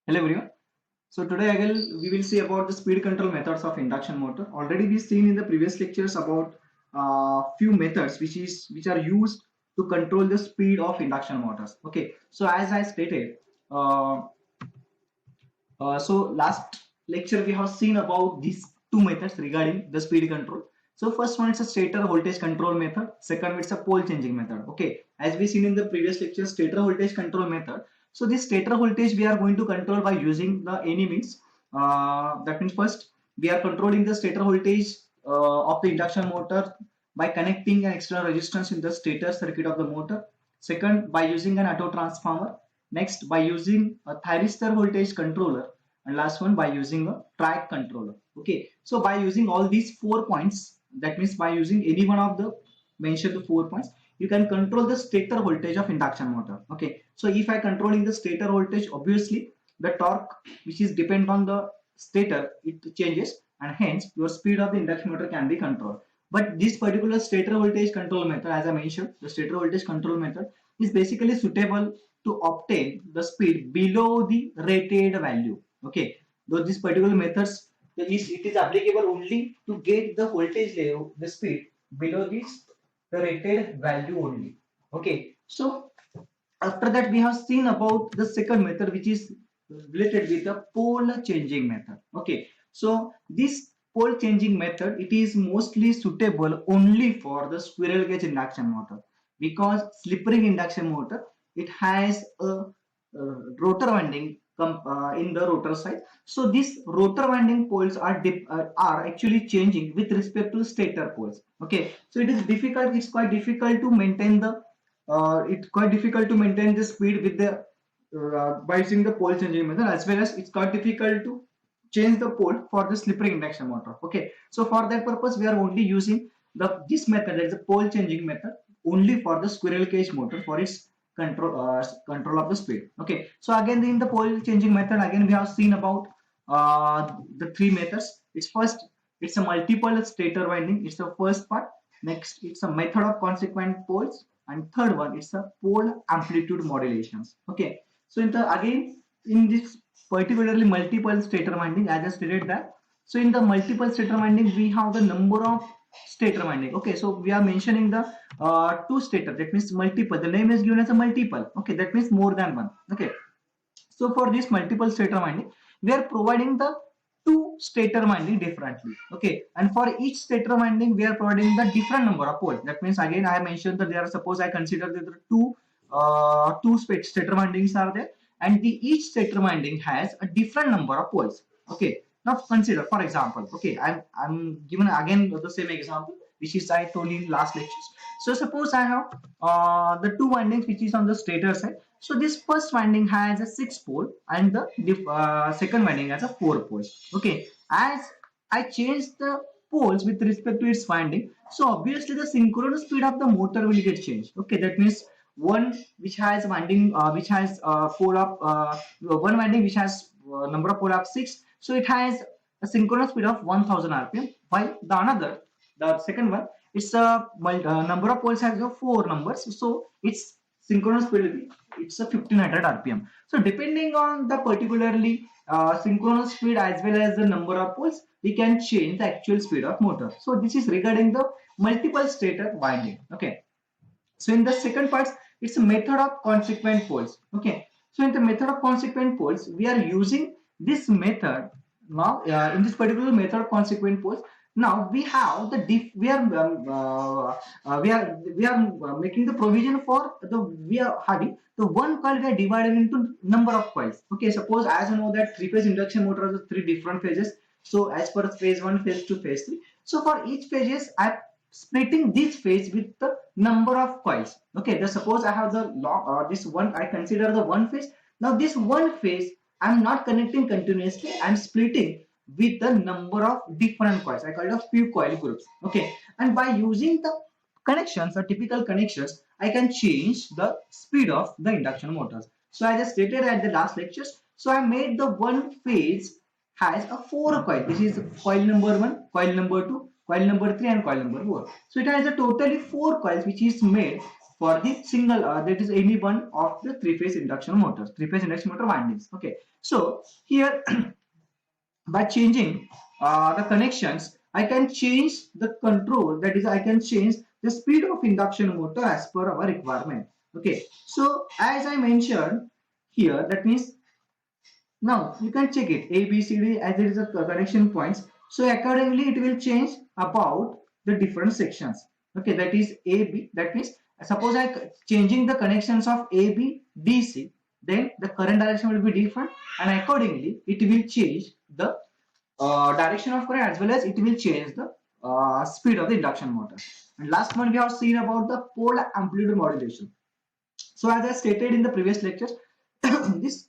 Hello everyone. So today we will see about the speed control methods of induction motor. Already we seen in the previous lectures about few methods which are used to control the speed of induction motors. Okay. So as I stated, uh, so last lecture we have seen about these two methods regarding the speed control. So first one is a stator voltage control method. Second it's a pole changing method. Okay, as we seen in the previous lecture, stator voltage control method. So this stator voltage we are going to control by using the any means. That means first we are controlling the stator voltage of the induction motor by connecting an external resistance in the stator circuit of the motor. Second, by using an auto transformer. Next, by using a thyristor voltage controller, and last one by using a track controller. Okay, so by using all these 4 points, that means by using any one of the mentioned 4 points, you can control the stator voltage of induction motor. Okay, so if I controlling the stator voltage, obviously the torque which is depend on the stator, it changes, and hence your speed of the induction motor can be controlled. But this particular stator voltage control method, as I mentioned, the stator voltage control method is basically suitable to obtain the speed below the rated value. Okay, though this particular methods it is applicable only to get the voltage level, the speed below this the rated value only. Okay, so after that we have seen about the second method which is related with the pole changing method. Okay, so this pole changing method it is mostly suitable only for the squirrel cage induction motor, because slip ring induction motor it has a rotor winding in the rotor side. So these rotor winding poles are actually changing with respect to stator poles. Okay, so it's quite difficult to maintain the speed with the by using the pole changing method, as well as it's quite difficult to change the pole for the slip ring induction motor. Okay, so for that purpose we are only using this method, that is the pole changing method, only for the squirrel cage motor for its control of the speed. Okay, so again in the pole changing method, again we have seen about the three methods. It's a multiple stator winding, it's the first part. Next, it's a method of consequent poles, and third one it's a pole amplitude modulations. Okay, so in this particularly multiple stator winding, as I stated that, so in the multiple stator winding we have the number of stator winding. Okay, so we are mentioning the two stator, that means multiple, the name is given as a multiple. Okay, that means more than one. Okay, so for this multiple stator winding we are providing the two stator winding differently. Okay, and for each stator winding we are providing the different number of poles. That means again I have mentioned that there are, suppose I consider that there are two stator windings are there, and each stator winding has a different number of poles. Okay, now consider, for example, okay, I'm given again the same example which is I told in last lectures. So suppose I have the two windings which is on the stator side. So this first winding has a 6 pole, and the second winding has a 4 pole. Okay, as I change the poles with respect to its winding, so obviously the synchronous speed of the motor will get changed. Okay, that means one which has winding which has pole of one winding which has number of pole of 6, so it has a synchronous speed of 1000 rpm, while the second one, it's a number of poles has 4 numbers, so its synchronous speed will be, it's a 1500 rpm. So depending on the particularly synchronous speed as well as the number of poles, we can change the actual speed of motor. So this is regarding the multiple stator winding. Okay, so in the second part, it's a method of consequent poles. Okay, so in the method of consequent poles we are using this method. Now in this particular method of consequent poles, now we have the we are making the provision for the, we are having the one coil, we are divided into number of coils. Okay, suppose as you know that three phase induction motor has three different phases. So as per phase 1, phase 2, phase 3, so for each phases I splitting this phase with the number of coils. Okay, the suppose I have the long this one, I consider the one phase. Now this one phase I'm not connecting continuously, I'm splitting with the number of different coils, I call it a few coil groups. Okay, and by using the connections or typical connections I can change the speed of the induction motors. So as I stated at the last lectures, so I made the one phase has a 4 coil. This is coil number 1, coil number 2, coil number 3, and coil number 4. So it has a totally 4 coils which is made for the single that is any one of the three-phase induction motors, three-phase induction motor windings. Okay, so here by changing the connections, I can change the control, that is I can change the speed of induction motor as per our requirement. Okay, so as I mentioned here, that means now you can check it A, B, C, D as it is a connection points. So accordingly it will change about the different sections. Okay, that is A, B. That means suppose I changing the connections of A, B, D, C, then the current direction will be different, and accordingly it will change the direction of current as well as it will change the speed of the induction motor. And last one we have seen about the pole amplitude modulation. So as I stated in the previous lectures, this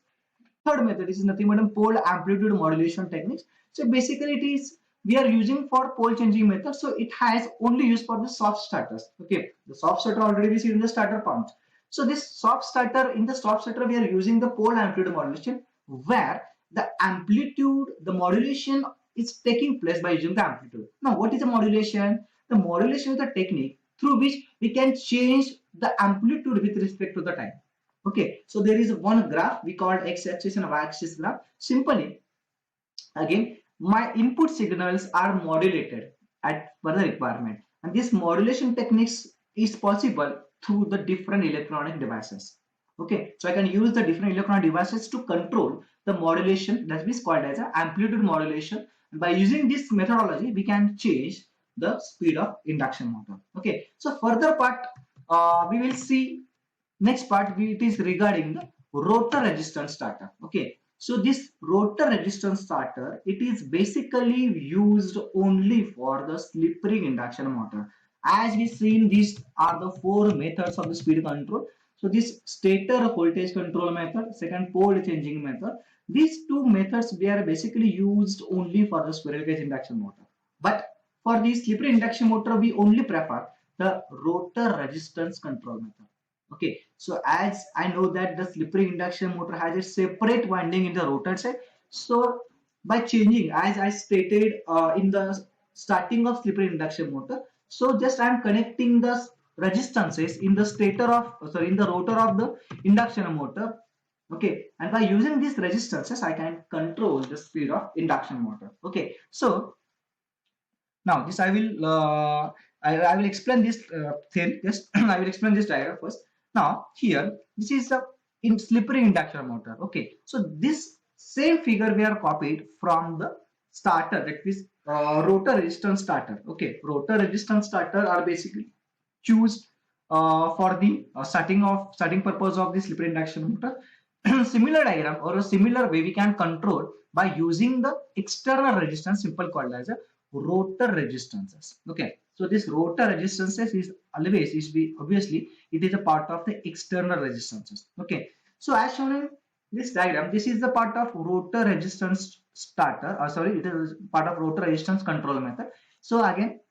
third method is nothing but a pole amplitude modulation techniques. So basically it is we are using for pole changing method. So it has only use for the soft starters. Okay, the soft starter already we see in the starter pump. So this soft starter, in the soft starter we are using the pole amplitude modulation, where the amplitude, the modulation is taking place by using the amplitude. Now what is the modulation? The modulation is the technique through which we can change the amplitude with respect to the time. Okay, so there is one graph we called x-axis and y-axis graph. Simply, again, my input signals are modulated at per the requirement, and this modulation techniques is possible through the different electronic devices. Okay, so I can use the different electronic devices to control the modulation, that is called as an amplitude modulation. And by using this methodology, we can change the speed of induction motor. Okay, so further part we will see. Next part it is regarding the rotor resistance starter. Okay, so this rotor resistance starter, it is basically used only for the slip ring induction motor. As we seen, these are the four methods of the speed control. So this stator voltage control method, second pole changing method, these two methods we are basically used only for the squirrel cage induction motor. But for the slip ring induction motor, we only prefer the rotor resistance control method. Okay, so as I know that the slip ring induction motor has a separate winding in the rotor side, so by changing, as I stated in the starting of slip ring induction motor, so just I am connecting the resistances in the stator of sorry in the rotor of the induction motor. Okay, and by using these resistances, I can control the speed of induction motor. Okay, so now this I will explain this theory. Just I will explain this diagram first. Now here this is a in slip ring induction motor. Okay, so this same figure we are copied from the starter, that is rotor resistance starter. Okay, rotor resistance starter are basically choose for the starting purpose of the slip ring induction motor. Similar diagram or a similar way we can control by using the external resistance, simple called as a rotor resistances. Okay, so this rotor resistances is always is be obviously it is a part of the external resistances. Okay, so as shown in this diagram, this is the part of rotor resistance starter, or sorry, it is part of rotor resistance control method. So again,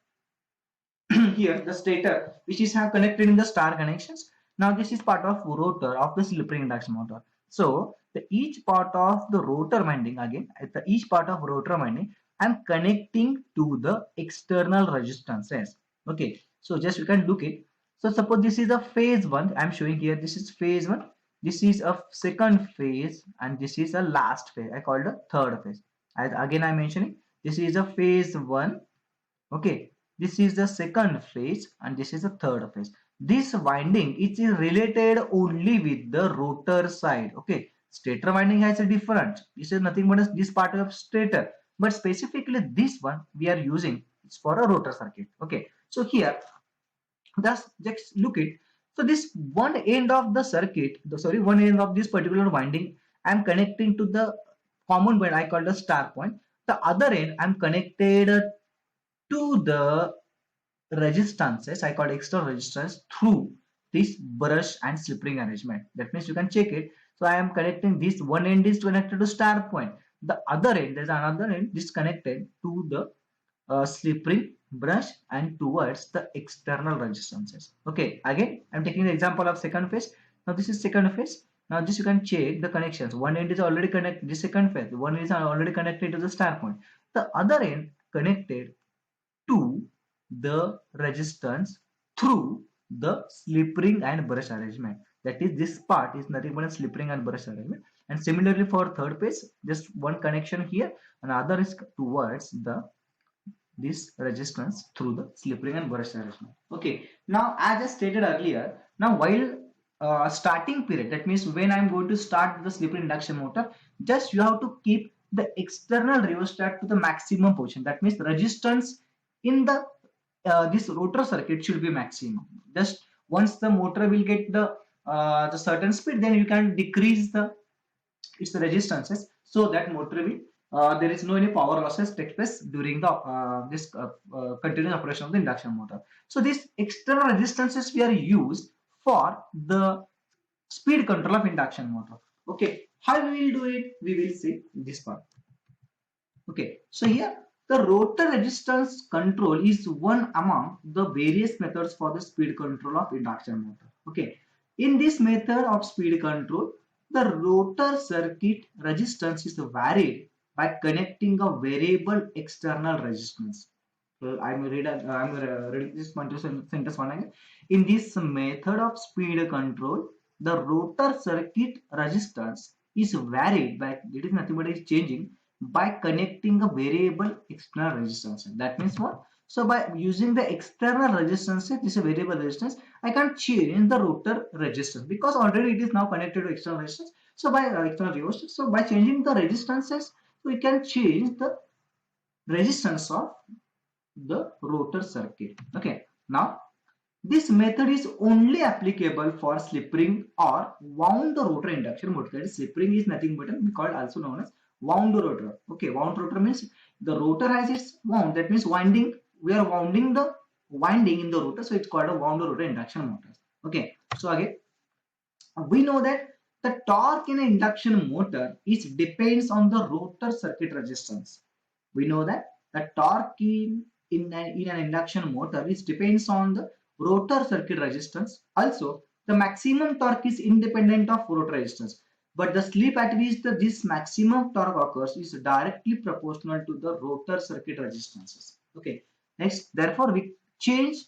here the stator which is have connected in the star connections. Now this is part of rotor of the slip ring induction motor. So the each part of the rotor winding, again at the each part of rotor winding, I'm connecting to the external resistances. Okay, so just you can look it. So suppose this is a phase one, I'm showing here, this is phase one, this is a second phase, and this is a last phase, I call it a third phase. As again I'm mentioning, this is a phase one. Okay, this is the second phase and this is the third phase. This winding is related only with the rotor side. Okay, stator winding has a different, this is nothing but this part of stator, but specifically this one we are using, it's for a rotor circuit. Okay, so here just look it. So this one end of the circuit, one end of this particular winding, I'm connecting to the common point I call the star point. The other end I'm connected to the resistances, I call external resistance, through this brush and slip ring arrangement. That means you can check it. So I am connecting this one end is connected to star point. The other end, there's another end disconnected to the slip ring brush and towards the external resistances. Okay, again I'm taking the example of second phase. Now this is second phase. Now this you can check the connections. One end is already connected, the second phase. One is already connected to the star point. The other end connected to the resistance through the slip ring and brush arrangement. That is, this part is nothing but a slip ring and brush arrangement. And similarly for third page, just one connection here, and other is towards the this resistance through the slip ring and brush arrangement. Okay. Now, as I stated earlier, now while starting period, that means when I'm going to start the slip ring induction motor, just you have to keep the external rheostat to the maximum position. That means resistance in the this rotor circuit should be maximum. Just once the motor will get the certain speed, then you can decrease the its resistances, so that motor will there is no any power losses take place during the this continuous operation of the induction motor. So these external resistances we are used for the speed control of induction motor. Okay, how we will do it? We will see this part. Okay, so here the rotor resistance control is one among the various methods for the speed control of induction motor. Okay, in this method of speed control, the rotor circuit resistance is varied by connecting a variable external resistance. So I'm reading this sentence one again. In this method of speed control, the rotor circuit resistance is varied by, it is nothing but is changing by connecting a variable external resistance. That means what? So by using the external resistance, this is a variable resistance, I can change the rotor resistance because already it is now connected to external resistance. So by external resistance, so by changing the resistances, we can change the resistance of the rotor circuit. Okay. Now this method is only applicable for slip ring or wound rotor induction motor. That is, slip ring is nothing but we call also known as wound rotor. Okay, wound rotor means the rotor has its wound. That means winding. We are wounding the winding in the rotor, so it's called a wound rotor induction motor. Okay, so again, we know that the torque in an induction motor is depends on the rotor circuit resistance. We know that the torque in an induction motor is depends on the rotor circuit resistance. Also, the maximum torque is independent of rotor resistance, but the slip at which this maximum torque occurs is directly proportional to the rotor circuit resistances. Okay. Next, therefore, we change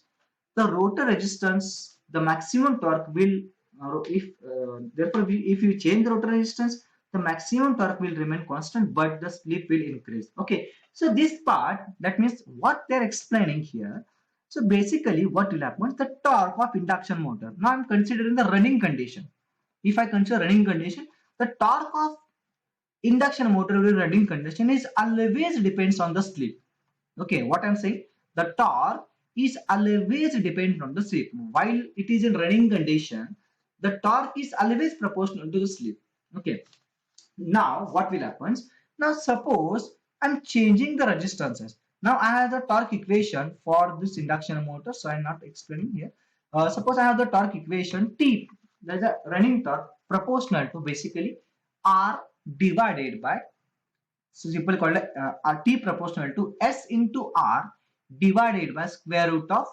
the rotor resistance. The maximum torque will, therefore, if you change the rotor resistance, the maximum torque will remain constant, but the slip will increase. Okay. So this part, that means what they're explaining here. So basically what will happen, the torque of induction motor. Now I'm considering the running condition. If I consider running condition, the torque of induction motor with running condition is always depends on the slip. Okay, what I'm saying, the torque is always dependent on the slip. While it is in running condition, the torque is always proportional to the slip. Okay. Now what will happen? Now suppose I'm changing the resistances. Now I have the torque equation for this induction motor, so I'm not explaining here. Suppose I have the torque equation T, that's a running torque proportional to basically R divided by, so simple called T proportional to S into R divided by square root of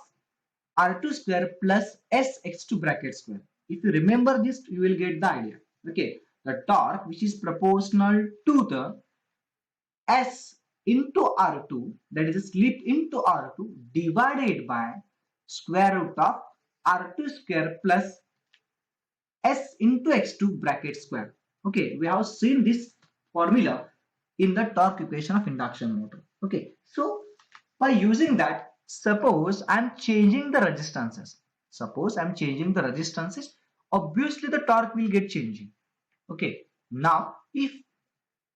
R2 square plus SX2 bracket square. If you remember this, you will get the idea. Okay, the torque which is proportional to the S into R2, that is a slip into R2 divided by square root of R2 square plus S into X2 bracket square. Okay, we have seen this formula in the torque equation of induction motor. Okay, so by using that, suppose I'm changing the resistances. Suppose I'm changing the resistances, obviously the torque will get changing. Okay, now if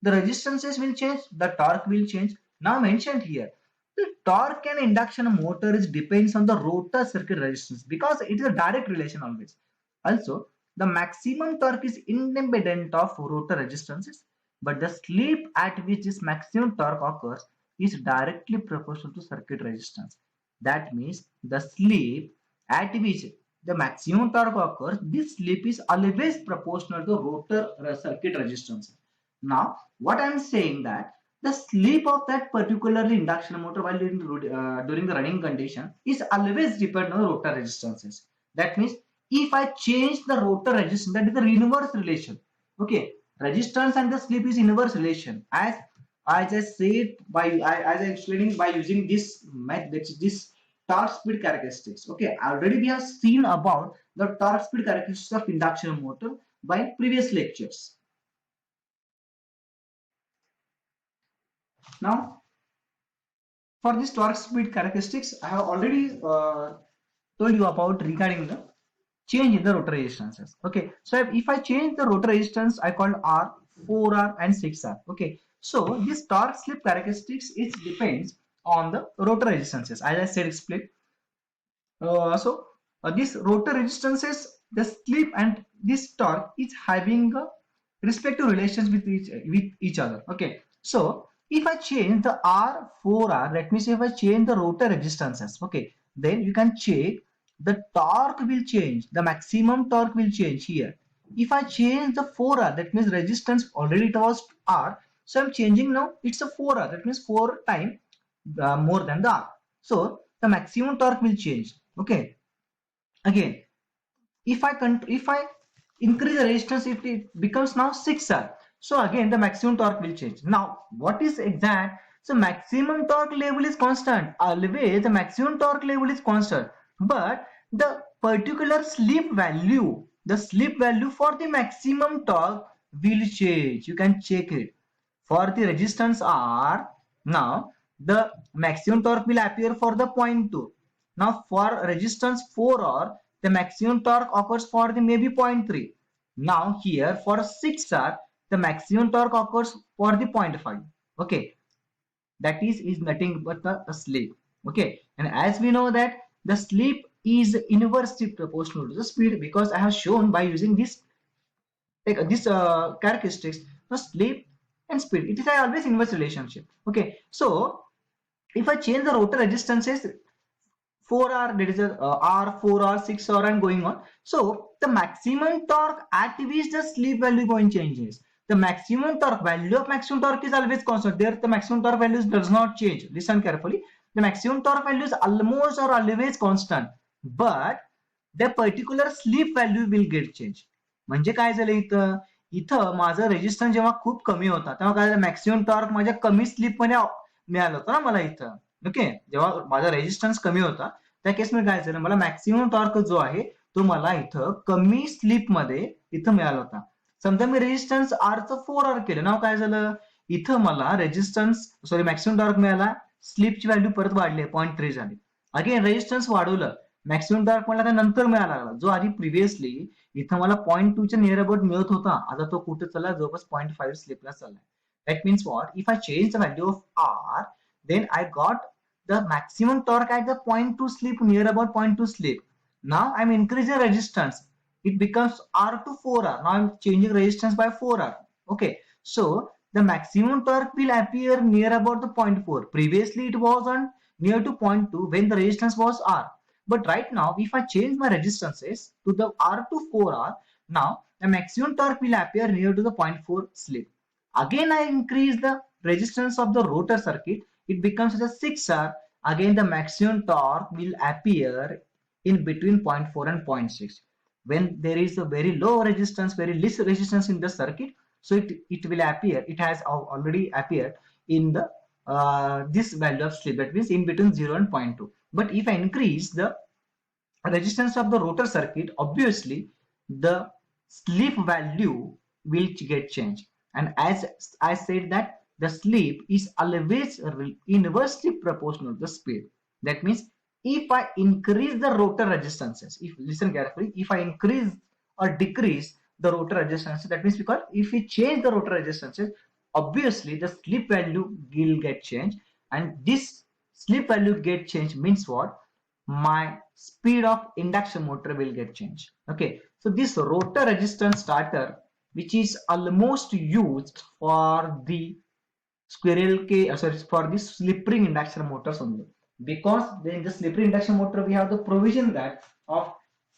the resistances will change, the torque will change. Now mentioned here, the torque and induction motor is depends on the rotor circuit resistance because it is a direct relation always. Also, the maximum torque is independent of rotor resistances, but the slip at which this maximum torque occurs is directly proportional to circuit resistance. That means the slip at which the maximum torque occurs, this slip is always proportional to rotor circuit resistance. Now, what I am saying that the slip of that particularly induction motor while during the running condition is always dependent on the rotor resistances. That means if I change the rotor resistance, that is the inverse relation. Okay, resistance and the slip is inverse relation. As I said by as I explaining by using this method, this torque speed characteristics. Okay, already we have seen about the torque speed characteristics of induction motor by previous lectures. Now, for this torque speed characteristics, I have already told you about regarding the change in the rotor resistances. Okay, so if I change the rotor resistance, I call R, 4R and 6R. Okay, so this torque slip characteristics, it depends on the rotor resistances, as I said explained. This rotor resistances, the slip and this torque is having a respective relations with each other. Okay, so if I change the R, 4R, that means if I change the rotor resistances, okay, then you can check the torque will change, the maximum torque will change here. If I change the 4R, that means resistance already it was R, so I'm changing now, it's a 4R, that means 4 times more than the R. So the maximum torque will change. Okay, again, if I increase the resistance, it becomes now 6R. So again the maximum torque will change. Now what is exact? So maximum torque level is constant. Always the maximum torque level is constant, but the particular slip value, the slip value for the maximum torque will change. You can check it. For the resistance R, now the maximum torque will appear for the 0.2. Now for resistance 4R, the maximum torque occurs for the maybe 0.3. Now here for 6R, the maximum torque occurs for the 0.5. Okay, that is nothing but the slip. Okay, and as we know that the slip is inversely proportional to the speed, because I have shown by using this characteristics, the slip and speed, it is always inverse relationship. Okay, so if I change the rotor resistances 4R, that is R, 4R, 6R and going on, so the maximum torque at which the slip value going changes, the maximum torque value of maximum torque is always constant. There the maximum torque values does not change. Listen carefully, the maximum torque value is almost or always constant, but the particular slip value will get changed. म्हणजे काय झालं इथं, इथं माझं resistance जेव्हा खूप कमी होता तेव्हा काय झालं, मॅक्सिमम टॉर्क माझ्या कमी स्लिप मध्ये मिळालं होतं ना मला इथं. ओके, जेव्हा माझा रेजिस्टन्स कमी होता त्या केसमध्ये काय झालं, मला मॅक्सिमम टॉर्क जो आहे तो मला इथं कमी स्लिप मध्ये इथं मिळाला होता. समजा मी रेजिस्टन्स R चं 4R केलं, नाव काय झालं, इथं मला मॅक्सिमम टॉर्क मिळाला, स्लिपची व्हॅल्यू परत वाढली, 0.3 झाली. अगेन रेजिस्टन्स वाढवलं, मॅक्सिमम टॉर्क मला नंतर मिळाला लागला, जो आधी प्रिव्हियसली इथं मला 0.2 च्या नियर अबाउट मिळत होता, आता तो कुठे चालला, जवळपास 0.5 स्लिपला चाललाय. That means what? If I change the value of R, then I got the maximum torque at the 0.2 slip, near about 0.2 slip. Now I'm increasing resistance. It becomes R to 4R. Now I'm changing resistance by 4R. Okay. So the maximum torque will appear near about the 0.4. Previously it was on near to 0.2 when the resistance was R. But right now, if I change my resistances to the R to 4R, now the maximum torque will appear near to the 0.4 slip. Again, I increase the resistance of the rotor circuit. It becomes a 6R. Again, the maximum torque will appear in between 0.4 and 0.6. When there is a very low resistance, very less resistance in the circuit, so it will appear. It has already appeared in the this value of slip, that means in between 0 and 0.2. But if I increase the resistance of the rotor circuit, obviously the slip value will get changed. And as I said that the slip is always inversely proportional to the speed. That means if I increase the rotor resistances, if listen carefully, if I increase or decrease the rotor resistance, that means because if we change the rotor resistances, obviously the slip value will get changed, and this slip value get changed means what? My speed of induction motor will get changed. Okay, so this rotor resistance starter, which is almost used for the for the slip ring induction motors only, because in the slip ring induction motor we have the provision that of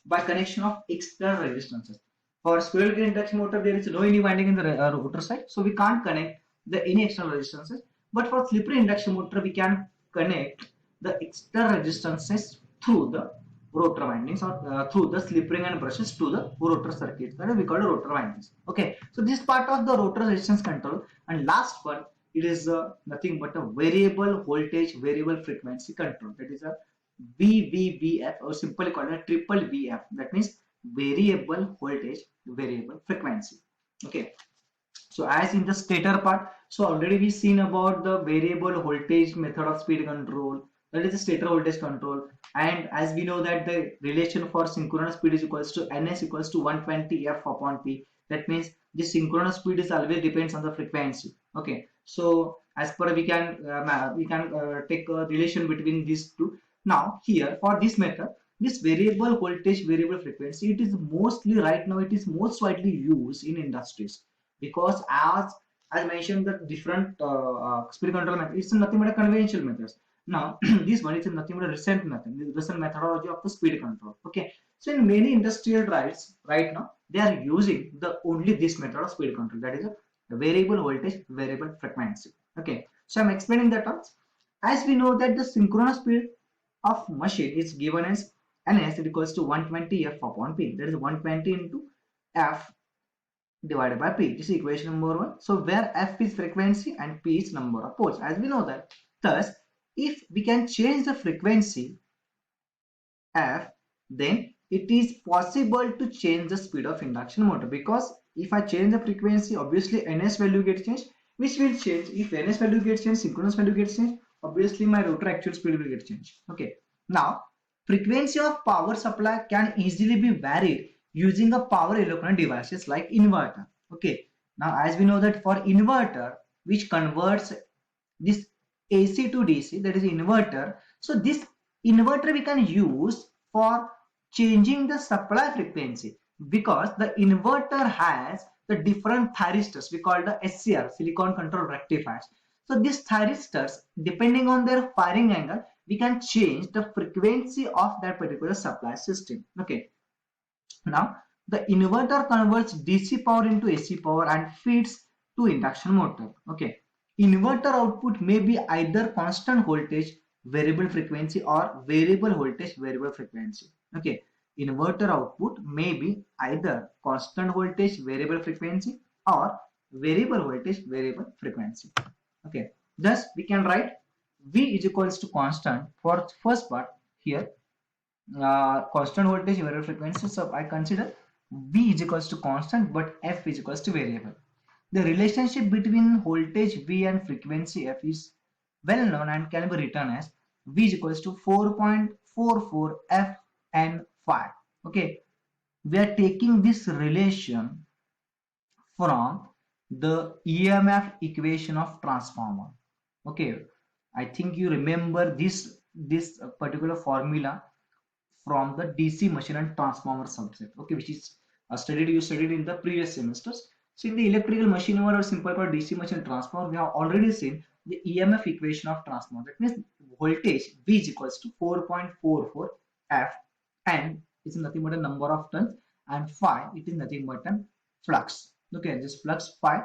by connection of external resistances. For squirrel cage induction motor there is no any winding in the rotor side, so we can't connect any external resistances. But for slip ring induction motor we can connect the external resistances through the rotor windings, or through the slip ring and brushes to the rotor circuit, that we call it rotor windings. Okay, so this part of the rotor resistance control. And last one, it is nothing but a variable voltage, variable frequency control, that is a VVVF, or simply called a triple VF. That means variable voltage, variable frequency. Okay. So as in the stator part, so already we seen about the variable voltage method of speed control. That is the stator voltage control. And as we know that the relation for synchronous speed is equals to Ns equals to 120 F upon P. That means the synchronous speed is always depends on the frequency. Okay. So as per we can take a relation between these two. Now here for this method, this variable voltage, variable frequency, it is mostly right now it is most widely used in industries, because as mentioned the different speed control method, it's nothing but a conventional methods. Now this one is nothing but a recent method, recent methodology of the speed control. Okay, so in many industrial drives right now they are using the only this method of speed control, that is a variable voltage, variable frequency. Okay, so I'm explaining the terms. As we know that the synchronous speed of machine is given as ns equals to 120 f upon p, that is 120 into f divided by p. This is equation number 1. So where f is frequency and p is number of poles, as we know that. Thus, if we can change the frequency f, then it is possible to change the speed of induction motor, because if I change the frequency, obviously ns value gets changed, which will change. If ns value gets changed, synchronous value gets changed, obviously my rotor actual speed will get changed. Okay. Now, frequency of power supply can easily be varied using a power electronic devices like inverter. Okay. Now, as we know that for inverter, which converts this AC to DC, that is inverter. So this inverter we can use for changing the supply frequency, because the inverter has the different thyristors, we call the SCR, silicon control rectifiers. So these thyristors, depending on their firing angle, we can change the frequency of that particular supply system. Okay. Now the inverter converts DC power into AC power and feeds to induction motor. Okay. Inverter output may be either constant voltage, variable frequency, or variable voltage, variable frequency. Okay. Inverter output may be either constant voltage, variable frequency, or variable voltage, variable frequency. Okay. Thus we can write V is equals to constant for first part here, constant voltage, variable frequency. So I consider V is equals to constant, but F is equals to variable. The relationship between voltage V and frequency F is well known and can be written as V is equals to 4.44 F N phi. Okay, we are taking this relation from the EMF equation of transformer. Okay, I think you remember this particular formula from the DC machine and transformer subject, okay, which is you studied in the previous semesters. So in the electrical machine or simple for DC machine transformer, we have already seen the EMF equation of transformer. That means voltage V is equals to 4.44 F, and is nothing but a number of turns, and phi it is nothing but a flux. Okay, this flux phi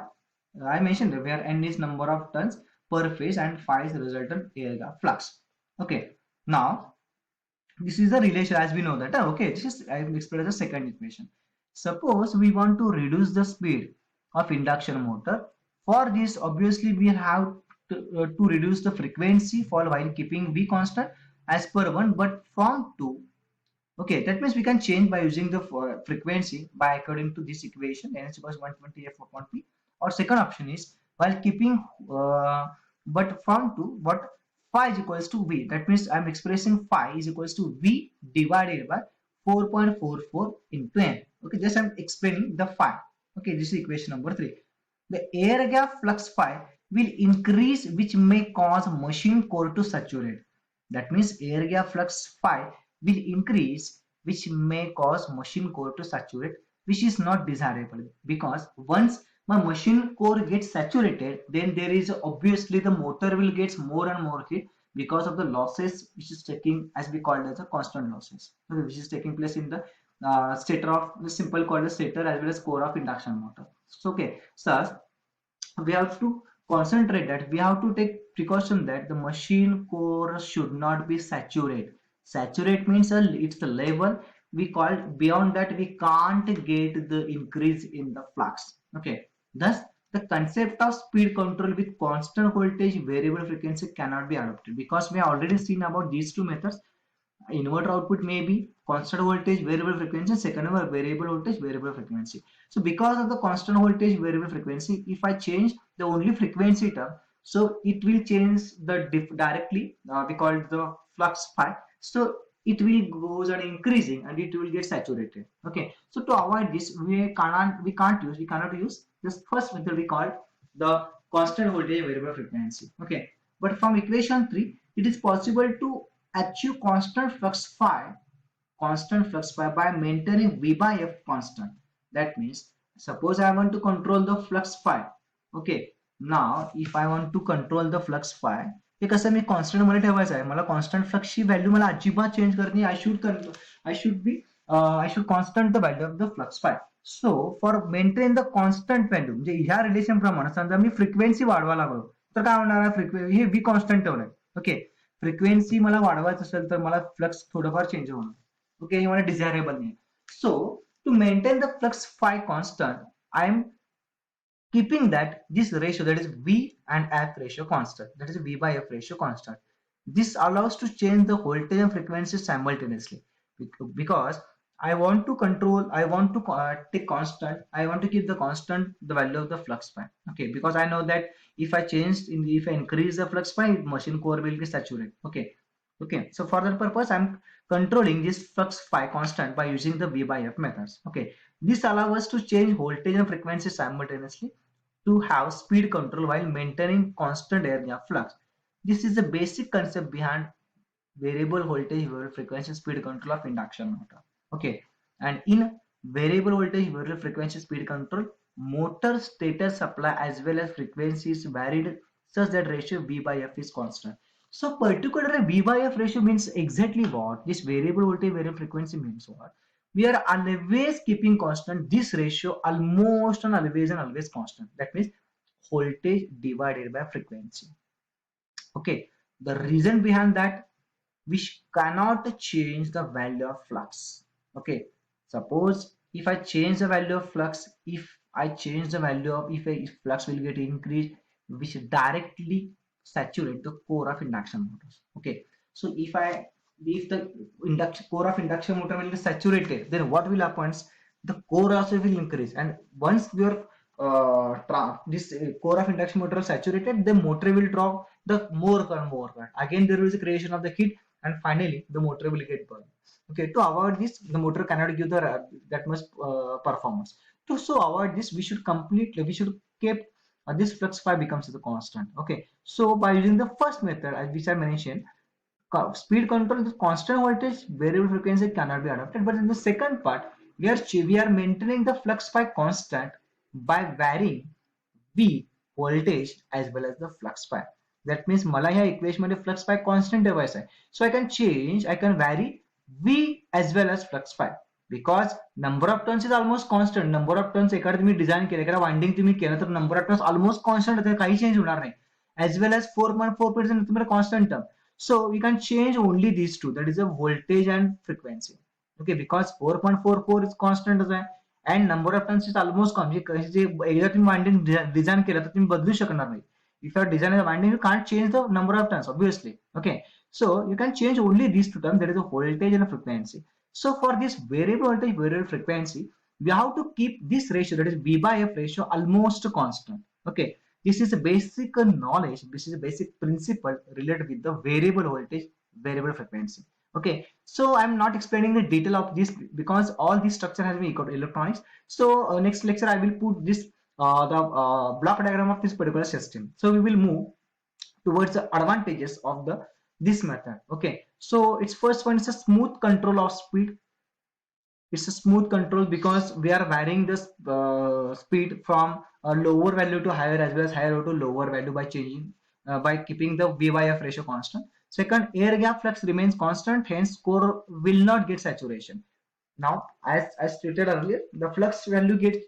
I mentioned where N is number of turns per phase and phi is the resultant air gap flux. Okay, now this is the relation as we know that. Okay, this is I am explaining the second equation. Suppose we want to reduce the speed of induction motor. For this, obviously we have to reduce the frequency for while keeping V constant as per 1, but from 2. Okay, that means we can change by using the frequency by according to this equation, n is equals 120 f upon p. Or second option is while keeping but from 2, but phi is equals to v. That means I am expressing phi is equals to v divided by 4.44 into n. Okay, just I am explaining the phi. Okay, this is equation number 3. The air gap flux phi will increase, which may cause machine core to saturate. That means air gap flux phi will increase, which may cause machine core to saturate, which is not desirable, because once my machine core gets saturated, then there is obviously the motor will get more and more heat because of the losses which is taking, as we call it as a constant losses, okay, which is taking place in the stator of the simple called the stator as well as core of induction motor. So okay, so we have to concentrate that we have to take precaution that the machine core should not be saturated. Saturate means it's the level we call, beyond that we can't get the increase in the flux. Okay, thus the concept of speed control with constant voltage variable frequency cannot be adopted, because we have already seen about these two methods. Inverter output may be constant voltage, variable frequency. Second one, variable voltage, variable frequency. So because of the constant voltage, variable frequency, if I change the only frequency term, so it will change the directly. We call it the flux phi. So it will goes on increasing and it will get saturated. Okay. So to avoid this, we cannot use this first method we call the constant voltage variable frequency. Okay. But from equation 3, it is possible to achieve constant flux phi by maintaining V by F constant. That means suppose I want to control the flux phi. Okay. Now if I want to control the flux phi, हे कसं मी constant मध्ये ठेवायचं आहे, मला constant फ्लक्सची value मला अजिबात change करणे. I should constant the value of the flux five. So for maintain the constant value, म्हणजे ह्या रिलेशन प्रमाणे समजा मी फ्रिक्वेन्सी वाढवा लागलो तर काय होणार आहे, फ्रिक्वेन्सी हे व्ही कॉन्स्टंट ठेवलंय. ओके. फ्रिक्वेन्सी मला वाढवायचं असेल तर मला फ्लक्स थोडंफार चेंज होणार. ओके. हे मला डिझायरेबल नाही. So to maintain the flux phi constant, I am keeping that this ratio, that is V and F ratio constant, that is V by F ratio constant. This allows to change the voltage and frequency simultaneously, because I want to control, I want to take constant, I want to keep the constant the value of the flux phi. Okay, because I know that if I increase the flux phi, machine core will be saturated. Okay, so for that purpose I'm controlling this flux phi constant by using the V by F methods. Okay, this allows us to change voltage and frequency simultaneously to have speed control while maintaining constant area flux. This is the basic concept behind variable voltage, variable frequency, speed control of induction motor. Okay, and in variable voltage, variable frequency, speed control, motor stator supply as well as frequency is varied such that ratio V by F is constant. So particularly V by F ratio means exactly what? This variable voltage, variable frequency means what? We are always keeping constant this ratio, almost and always constant. That means voltage divided by frequency. Okay, the reason behind that, we cannot change the value of flux. Okay, suppose if I change the value of flux, if flux will get increased, which directly saturate the core of induction motors. Okay, so if the core of induction motor will be saturated, then what will happen? The core also will increase, and once your this core of induction motor is saturated, the motor will drop the more current. Again, there is a creation of the heat, and finally the motor will get burned. Okay, to avoid this, the motor cannot give that much performance. So avoid this, we should keep this flux phi becomes the constant. Okay, so by using the first method, which I mentioned, speed control, the constant voltage, variable frequency cannot be adopted. But in the second part, we are maintaining the flux phi constant by varying V voltage as well as the flux phi. That means मला ह्या equation मध्ये flux पाय constant ठेवायचा आहे. सो I can vary V as well as flux phi, because number of turns is almost constant. Number of turns एखादं तुम्ही design केलं, एखादा winding तुम्ही केलं तर number of turns almost constant होते, काही चेंज होणार नाही. as well as 4.4% तुम्हाला constant term. So we can change only these two, that is the voltage and frequency. Okay, because 4.44 is constant and number of turns is almost constant. एकदा तुम्ही winding design केलं तर तुम्ही बदलू शकणार नाही. If you are designing a winding, you can't change the number of turns, obviously. Okay, so you can change only these two terms, that is the voltage and the frequency. So for this variable voltage, variable frequency, we have to keep this ratio, that is V by F ratio, almost constant. Okay, this is a basic knowledge, this is a basic principle related with the variable voltage, variable frequency. Okay, so I'm not explaining the detail of this because all this structure has been electronics. So next lecture I will put this the block diagram of this particular system. So we will move towards the advantages of this method. Okay, so its first one is a smooth control of speed. It's a smooth control because we are varying the speed from a lower value to higher as well as higher to lower value by changing by keeping the V by F ratio constant. Second, air gap flux remains constant, hence core will not get saturation. Now, as I stated earlier, the flux value gets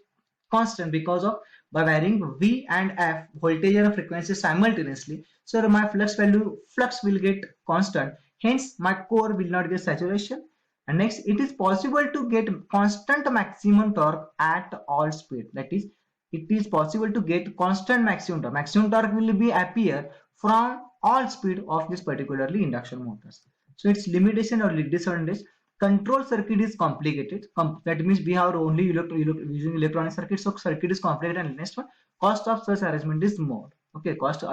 constant because of by varying V and F voltage and frequency simultaneously. So my flux will get constant, hence my core will not get saturation. And next, it is possible to get constant maximum torque at all speed. That is, it is possible to get constant maximum torque. Maximum torque will be appear from all speed of this particularly induction motors. So its limitation or disadvantage: control circuit is complicated. That means we have only using electronic circuit, so circuit is complicated. And next one, cost of such arrangement is more. Okay, cost